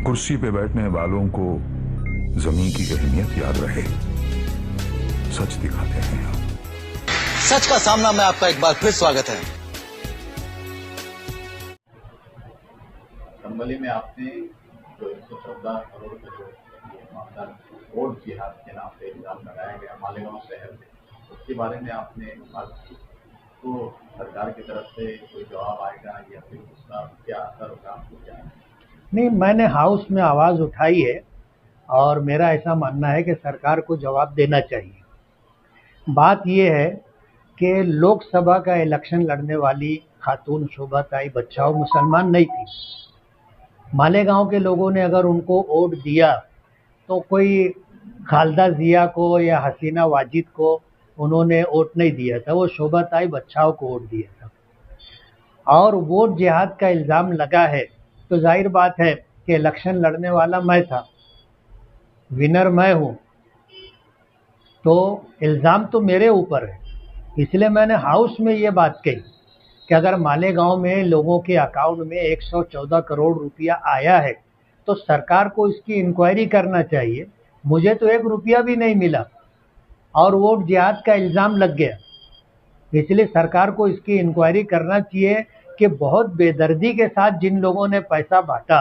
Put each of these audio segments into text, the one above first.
कुर्सी पे बैठने वालों को जमीन की अहमियत याद रहे। सच दिखाते हैं हम। सच का सामना में आपका एक बार फिर स्वागत है। संबली में आपने जो 114 करोड़ का जो मामला वोट जिहाद के नाम पे इल्जाम लगाया गया मालेगांव शहर में, उसके बारे में आपने बात की, तो सरकार की तरफ से कोई जवाब आएगा या फिर उसका क्या असर होगा, आपको क्या है? नहीं, मैंने हाउस में आवाज़ उठाई है और मेरा ऐसा मानना है कि सरकार को जवाब देना चाहिए। बात यह है कि लोकसभा का इलेक्शन लड़ने वाली खातून शोभाताई बच्चाओं मुसलमान नहीं थी। मालेगांव के लोगों ने अगर उनको वोट दिया तो कोई खालदा जिया को या हसीना वाजिद को उन्होंने वोट नहीं दिया था, वो शोभाताई बच्चाओं को वोट दिया था। और वोट जिहाद का इल्ज़ाम लगा है तो जाहिर बात है कि इलेक्शन लड़ने वाला मैं था, विनर मैं हूँ, तो इल्ज़ाम तो मेरे ऊपर है। इसलिए मैंने हाउस में ये बात कही कि अगर मालेगांव में लोगों के अकाउंट में 114 करोड़ रुपया आया है तो सरकार को इसकी इंक्वायरी करना चाहिए। मुझे तो 1 रुपया भी नहीं मिला और वोट जिहाद का इल्ज़ाम लग गया। इसलिए सरकार को इसकी इंक्वायरी करना चाहिए कि बहुत बेदर्दी के साथ जिन लोगों ने पैसा बांटा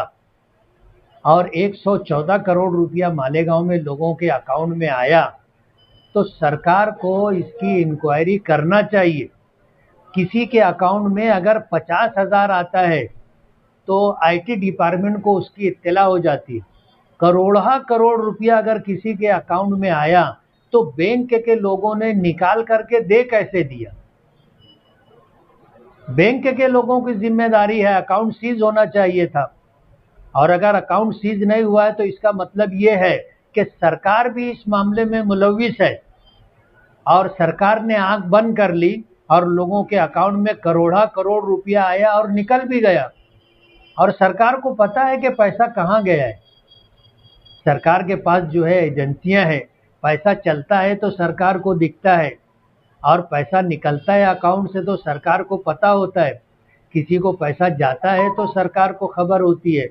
और 114 करोड़ रुपया मालेगांव में लोगों के अकाउंट में आया, तो सरकार को इसकी इंक्वायरी करना चाहिए। किसी के अकाउंट में अगर 50,000 आता है तो आईटी डिपार्टमेंट को उसकी इत्तला हो जाती है। करोड़ रुपया अगर किसी के अकाउंट में आया तो बैंक के लोगों ने निकाल करके दे कैसे दिया? बैंक के लोगों की जिम्मेदारी है, अकाउंट सीज होना चाहिए था। और अगर अकाउंट सीज नहीं हुआ है तो इसका मतलब ये है कि सरकार भी इस मामले में मुलविस है और सरकार ने आंख बंद कर ली और लोगों के अकाउंट में करोड़ रुपया आया और निकल भी गया और सरकार को पता है कि पैसा कहाँ गया है। सरकार के पास जो है एजेंसियां हैं, पैसा चलता है तो सरकार को दिखता है और पैसा निकलता है अकाउंट से तो सरकार को पता होता है। किसी को पैसा जाता है तो सरकार को खबर होती है।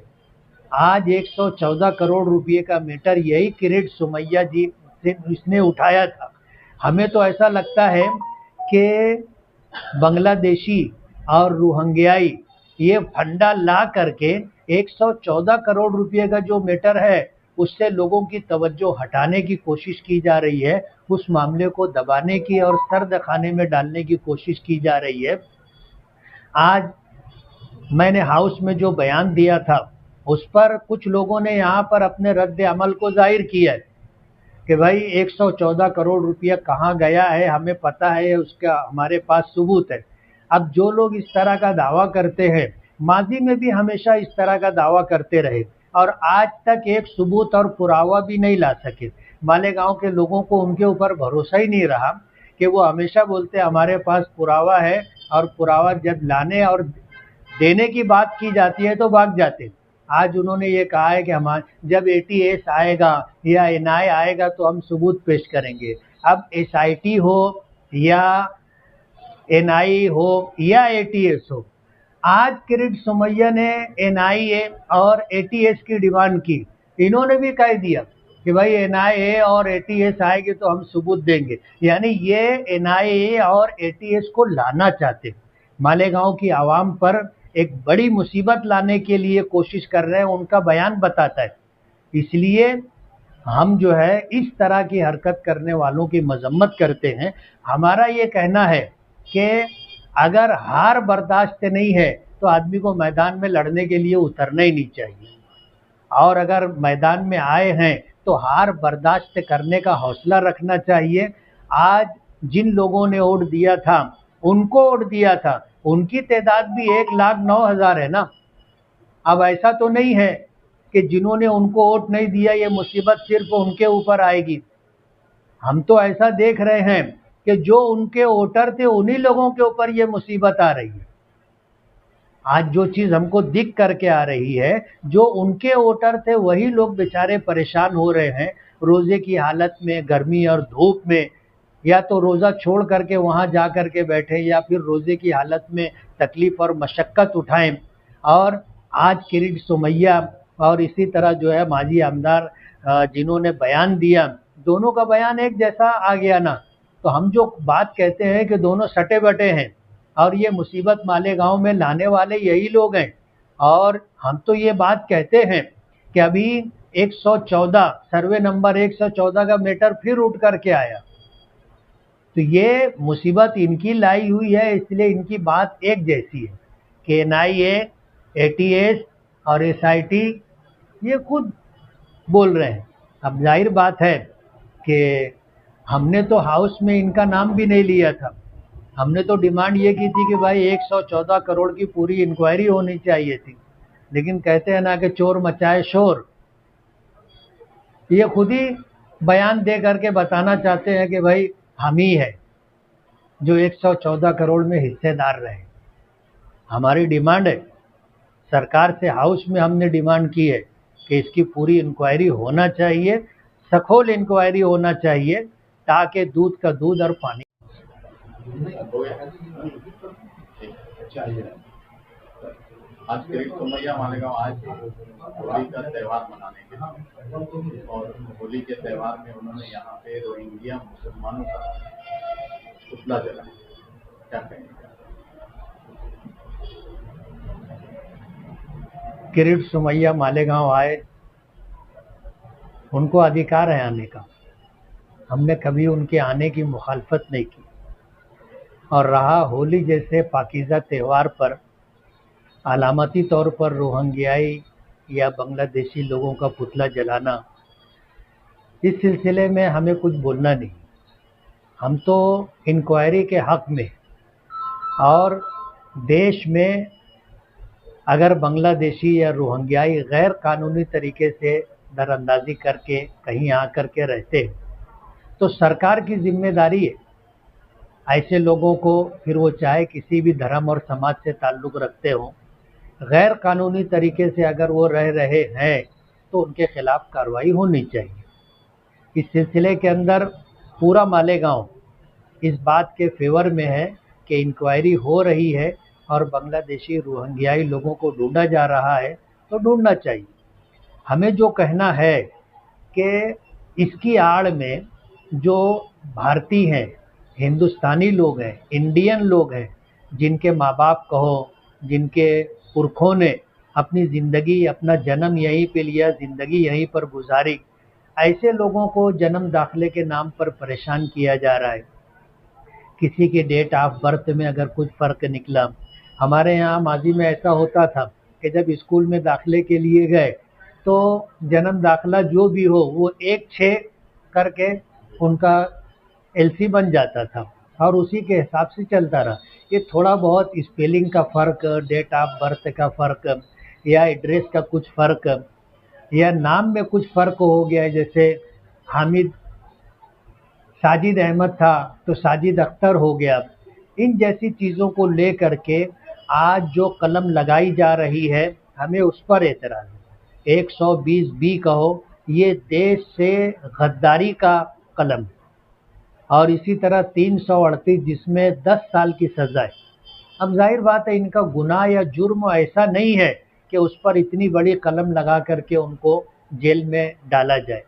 आज 114 करोड़ रुपये का मैटर यही किरीट सोमैया जी से इसने उठाया था। हमें तो ऐसा लगता है कि बांग्लादेशी और रोहिंग्याई ये फंडा ला करके 114 करोड़ रुपये का जो मैटर है उससे लोगों की तवज्जो हटाने की कोशिश की जा रही है, उस मामले को दबाने की और सर्द खाने में डालने की कोशिश की जा रही है। आज मैंने हाउस में जो बयान दिया था उस पर कुछ लोगों ने यहाँ पर अपने रद्द अमल को जाहिर किया है कि भाई 114 करोड़ रुपया कहाँ गया है हमें पता है, उसका हमारे पास सबूत है। अब जो लोग इस तरह का दावा करते हैं, माजी में भी हमेशा इस तरह का दावा करते रहे और आज तक एक सबूत और पुरावा भी नहीं ला सके। मालेगांव के लोगों को उनके ऊपर भरोसा ही नहीं रहा कि वो हमेशा बोलते हमारे पास पुरावा है और पुरावा जब लाने और देने की बात की जाती है तो भाग जाते। आज उन्होंने ये कहा है कि हम जब एटीएस आएगा या एनआई आएगा तो हम सबूत पेश करेंगे। अब एसआईटी हो या एनआई हो या एटीएस हो, आज किरीट सोमैया ने एनआईए और एटीएस की डिमांड की। इन्होंने भी कह दिया कि भाई एनआईए और एटीएस आएगी तो हम सबूत देंगे। यानी ये एनआईए और एटीएस को लाना चाहते, मालेगांव की आवाम पर एक बड़ी मुसीबत लाने के लिए कोशिश कर रहे हैं, उनका बयान बताता है। इसलिए हम जो है इस तरह की हरकत करने वालों की मजम्मत करते हैं। हमारा ये कहना है कि अगर हार बर्दाश्त नहीं है तो आदमी को मैदान में लड़ने के लिए उतरना ही नहीं चाहिए, और अगर मैदान में आए हैं तो हार बर्दाश्त करने का हौसला रखना चाहिए। आज जिन लोगों ने वोट दिया था, उनको वोट दिया था, उनकी तादाद भी 1,09,000 है ना। अब ऐसा तो नहीं है कि जिन्होंने उनको वोट नहीं दिया ये मुसीबत सिर्फ उनके ऊपर आएगी। हम तो ऐसा देख रहे हैं कि जो उनके वोटर थे उन्हीं लोगों के ऊपर ये मुसीबत आ रही है। आज जो चीज़ हमको दिख करके आ रही है, जो उनके वोटर थे वही लोग बेचारे परेशान हो रहे हैं रोज़े की हालत में, गर्मी और धूप में, या तो रोज़ा छोड़ करके वहाँ जा कर के बैठे या फिर रोज़े की हालत में तकलीफ़ और मशक्क़त उठाएं। और आज किरीट सोमैया और इसी तरह जो है माजी आमदार जिन्होंने बयान दिया, दोनों का बयान एक जैसा आ गया ना। तो हम जो बात कहते हैं कि दोनों सटे बटे हैं और ये मुसीबत मालेगांव में लाने वाले यही लोग हैं। और हम तो ये बात कहते हैं कि अभी 114 सर्वे नंबर 114 का मैटर फिर उठ करके आया। तो ये मुसीबत इनकी लाई हुई है, इसलिए इनकी बात एक जैसी है कि NIA, ATS और SIT ये खुद बोल रहे हैं। अब जाहिर बात है कि हमने तो हाउस में इनका नाम भी नहीं लिया था। हमने तो डिमांड ये की थी कि भाई 114 करोड़ की पूरी इंक्वायरी होनी चाहिए थी, लेकिन कहते हैं ना कि चोर मचाए शोर। ये खुद ही बयान दे करके बताना चाहते हैं कि भाई हम ही है जो 114 करोड़ में हिस्सेदार रहे। हमारी डिमांड है, सरकार से हाउस में हमने डिमांड की है कि इसकी पूरी इंक्वायरी होना चाहिए, सखोल इंक्वायरी होना चाहिए, ताकि दूध का दूध और पानी। हो गया। आज किरीट सोमैया मालेगांव आए थे होली का त्यौहार मनाने के लिए, और होली के त्यौहार में उन्होंने यहाँ पे रोहिंग्या मुसलमानों का पुतला जलाया। क्या कहेंगे? किरीट सोमैया मालेगांव आए, उनको अधिकार है आने का। हमने कभी उनके आने की मुखालफत नहीं की। और रहा होली जैसे पाकीज़ा त्यौहार पर अलामती तौर पर रोहिंग्याई या बांग्लादेशी लोगों का पुतला जलाना, इस सिलसिले में हमें कुछ बोलना नहीं। हम तो इंक्वायरी के हक़ में, और देश में अगर बांग्लादेशी या रोहिंग्याई गैर कानूनी तरीके से दरअंदाजी करके कहीं आ करके रहते हैं तो सरकार की जिम्मेदारी है ऐसे लोगों को, फिर वो चाहे किसी भी धर्म और समाज से ताल्लुक़ रखते हों, गैर कानूनी तरीके से अगर वो रह रहे हैं तो उनके खिलाफ़ कार्रवाई होनी चाहिए। इस सिलसिले के अंदर पूरा मालेगांव इस बात के फेवर में है कि इंक्वायरी हो रही है और बांग्लादेशी रोहिंग्याई लोगों को ढूंढा जा रहा है, तो ढूंढना चाहिए। हमें जो कहना है कि इसकी आड़ में जो भारतीय हैं, हिंदुस्तानी लोग हैं, इंडियन लोग हैं, जिनके माँ बाप कहो, जिनके पुरखों ने अपनी ज़िंदगी, अपना जन्म यहीं पे लिया, ज़िंदगी यहीं पर गुजारी, ऐसे लोगों को जन्म दाखिले के नाम पर परेशान किया जा रहा है। किसी की डेट ऑफ बर्थ में अगर कुछ फ़र्क निकला, हमारे यहाँ माजी में ऐसा होता था कि जब स्कूल में दाखिले के लिए गए तो जन्म दाखिला जो भी हो वो 1-6 करके उनका LC बन जाता था और उसी के हिसाब से चलता रहा। ये थोड़ा बहुत स्पेलिंग का फ़र्क, डेट ऑफ बर्थ का फ़र्क, या एड्रेस का कुछ फ़र्क, या नाम में कुछ फ़र्क हो गया है। जैसे हामिद साजिद अहमद था तो साजिद अख्तर हो गया। इन जैसी चीज़ों को ले करके आज जो कलम लगाई जा रही है, हमें उस पर एतराज़ है। 120B कहो, ये देश से गद्दारी का कलम, और इसी तरह 338 जिसमें 10 साल की सज़ा है। अब जाहिर बात है इनका गुनाह या जुर्म ऐसा नहीं है कि उस पर इतनी बड़ी कलम लगा करके उनको जेल में डाला जाए।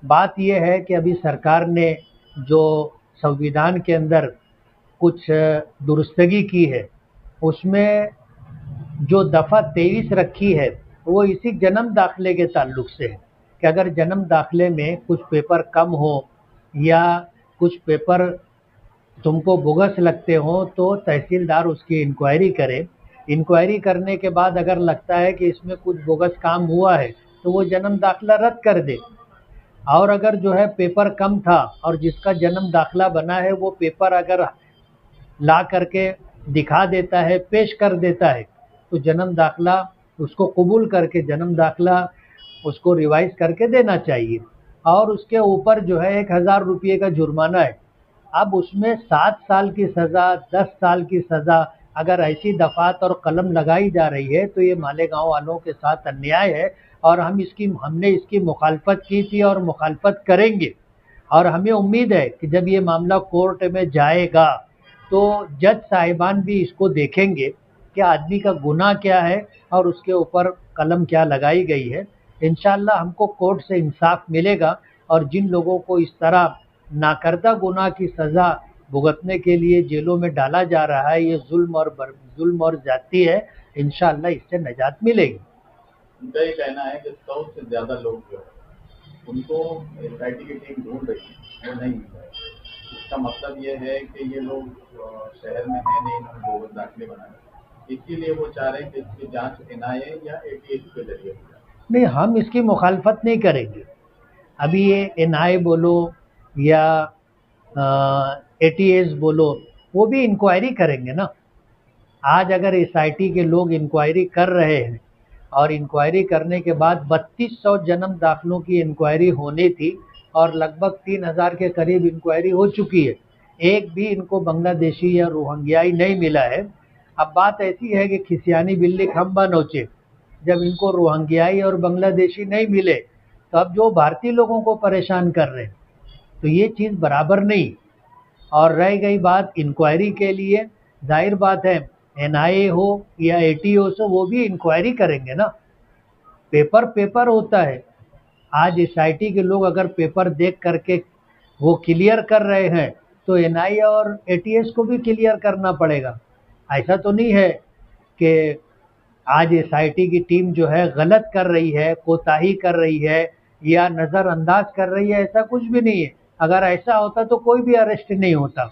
बात यह है कि अभी सरकार ने जो संविधान के अंदर कुछ दुरुस्तगी की है, उसमें जो दफ़ा 23 रखी है वो इसी जन्म दाखिले के ताल्लुक़ से है कि अगर जन्म दाखिले में कुछ पेपर कम हो या कुछ पेपर तुमको बोगस लगते हो तो तहसीलदार उसकी इंक्वायरी करे। इंक्वायरी करने के बाद अगर लगता है कि इसमें कुछ बोगस काम हुआ है तो वो जन्म दाखिला रद्द कर दे। और अगर जो है पेपर कम था और जिसका जन्म दाखिला बना है वो पेपर अगर ला करके दिखा देता है, पेश कर देता है, तो जन्म दाखिला उसको कबूल करके जन्म दाखिला उसको रिवाइज करके देना चाहिए। और उसके ऊपर जो है 1000 रुपये का जुर्माना है। अब उसमें 7 साल की सज़ा, 10 साल की सज़ा, अगर ऐसी दफ़ात और कलम लगाई जा रही है तो ये मालेगांव वालों के साथ अन्याय है और हमने इसकी मुखालफत की थी और मुखालफत करेंगे। और हमें उम्मीद है कि जब ये मामला कोर्ट में जाएगा तो जज साहिबान भी इसको देखेंगे कि आदमी का गुनाह क्या है और उसके ऊपर कलम क्या लगाई गई है। इंशाअल्लाह हमको कोर्ट से इंसाफ मिलेगा और जिन लोगों को इस तरह नाकर्दा गुनाह की सज़ा भुगतने के लिए जेलों में डाला जा रहा है, ये जुल्म और ज़्यादती है। इंशाअल्लाह इससे निजात मिलेगी। उनका ये कहना है कि 100 से ज़्यादा लोग जो है उनको एसआईटी की टीम ढूंढ रही है, वो नहीं मिल रहा है। इसका मतलब ये है कि ये लोग शहर में है नहीं, इन्होंने बोगस दाखिले बनाए, इसीलिए वो चाह रहे हैं कि इसकी जांच एनआईए या एटीएस के जरिए हो जाए। नहीं, हम इसकी मुखालफत नहीं करेंगे। अभी ये एनआईए बोलो या एटीएस बोलो, वो भी इंक्वायरी करेंगे ना। आज अगर एसआईटी के लोग इंक्वायरी कर रहे हैं और इंक्वायरी करने के बाद 3200 जन्म दाखिलों की इंक्वायरी होनी थी और लगभग 3000 के करीब इंक्वायरी हो चुकी है, एक भी इनको बांग्लादेशी या रोहिंग्याई नहीं मिला है। अब बात ऐसी है कि खिसियानी बिल्ली खंबा नोचे, जब इनको रोहिंग्याई और बांग्लादेशी नहीं मिले तो अब जो भारतीय लोगों को परेशान कर रहे हैं, तो ये चीज़ बराबर नहीं। और रह गई बात इंक्वायरी के लिए, जाहिर बात है एनआईए हो या एटीओ हो, वो भी इंक्वायरी करेंगे ना। पेपर होता है। आज एसआईटी के लोग अगर पेपर देख करके वो क्लियर कर रहे हैं तो एनआईए और एटीएस को भी क्लियर करना पड़ेगा। ऐसा तो नहीं है कि आज एसआईटी की टीम जो है गलत कर रही है, कोताही कर रही है या नज़रअंदाज कर रही है, ऐसा कुछ भी नहीं है। अगर ऐसा होता तो कोई भी अरेस्ट नहीं होता।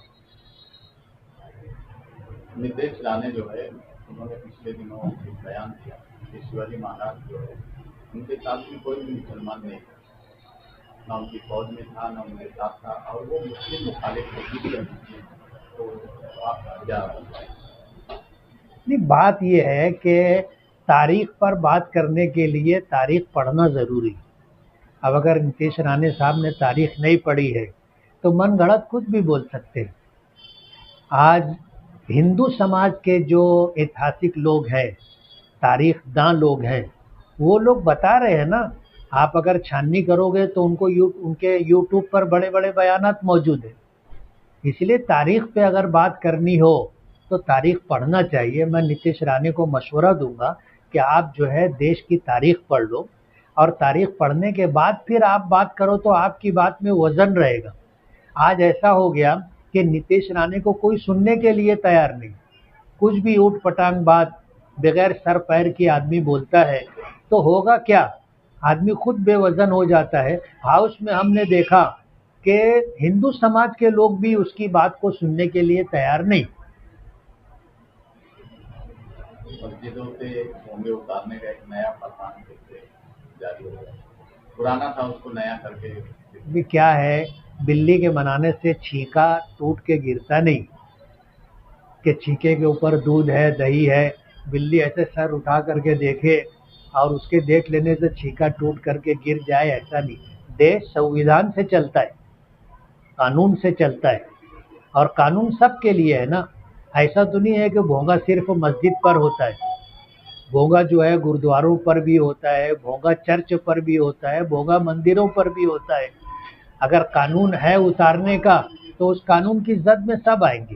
नितेश राणे जो है, उन्होंने पिछले दिनों एक बयान दिया कि शिवाजी महाराज जो है उनके साथ में कोई भी मुसलमान नहीं था, ना उनकी फौज में था ना उनके साथ था, और वो मुस्लिम मुखालिफ होती। तो आप क्या नहीं, बात यह है कि तारीख पर बात करने के लिए तारीख पढ़ना ज़रूरी है। अब अगर नितेश राणे साहब ने तारीख नहीं पढ़ी है तो मन गढ़ंत कुछ भी बोल सकते हैं। आज हिंदू समाज के जो ऐतिहासिक लोग हैं, तारीखदां लोग हैं, वो लोग बता रहे हैं ना। आप अगर छाननी करोगे तो उनके यूट्यूब पर बड़े बड़े बयानात मौजूद हैं। इसलिए तारीख पे अगर बात करनी हो तो तारीख पढ़ना चाहिए। मैं नितेश राणे को मशवरा दूंगा कि आप जो है देश की तारीख पढ़ लो और तारीख पढ़ने के बाद फिर आप बात करो तो आपकी बात में वज़न रहेगा। आज ऐसा हो गया कि नितेश राणे को कोई सुनने के लिए तैयार नहीं। कुछ भी ऊट पटांग बात बगैर सर पैर की आदमी बोलता है तो होगा क्या, आदमी खुद बेवजन हो जाता है। हाउस में हमने देखा कि हिंदू समाज के लोग भी उसकी बात को सुनने के लिए तैयार नहीं। मस्जिदों से होंगे उतारने का एक नया फरमान जारी हो गया, पुराना था उसको नया करके। भी क्या है, बिल्ली के मनाने से छीका टूट के गिरता नहीं कि छीके के ऊपर दूध है दही है, बिल्ली ऐसे सर उठा करके देखे और उसके देख लेने से छीका टूट करके गिर जाए, ऐसा नहीं। देश संविधान से चलता है, कानून से चलता है और कानून सबके लिए है ना। ऐसा तो नहीं है कि भोंगा सिर्फ मस्जिद पर होता है। भोंगा जो है गुरुद्वारों पर भी होता है, भोंगा चर्च पर भी होता है, भोंगा मंदिरों पर भी होता है। अगर कानून है उतारने का तो उस कानून की जद में सब आएंगे।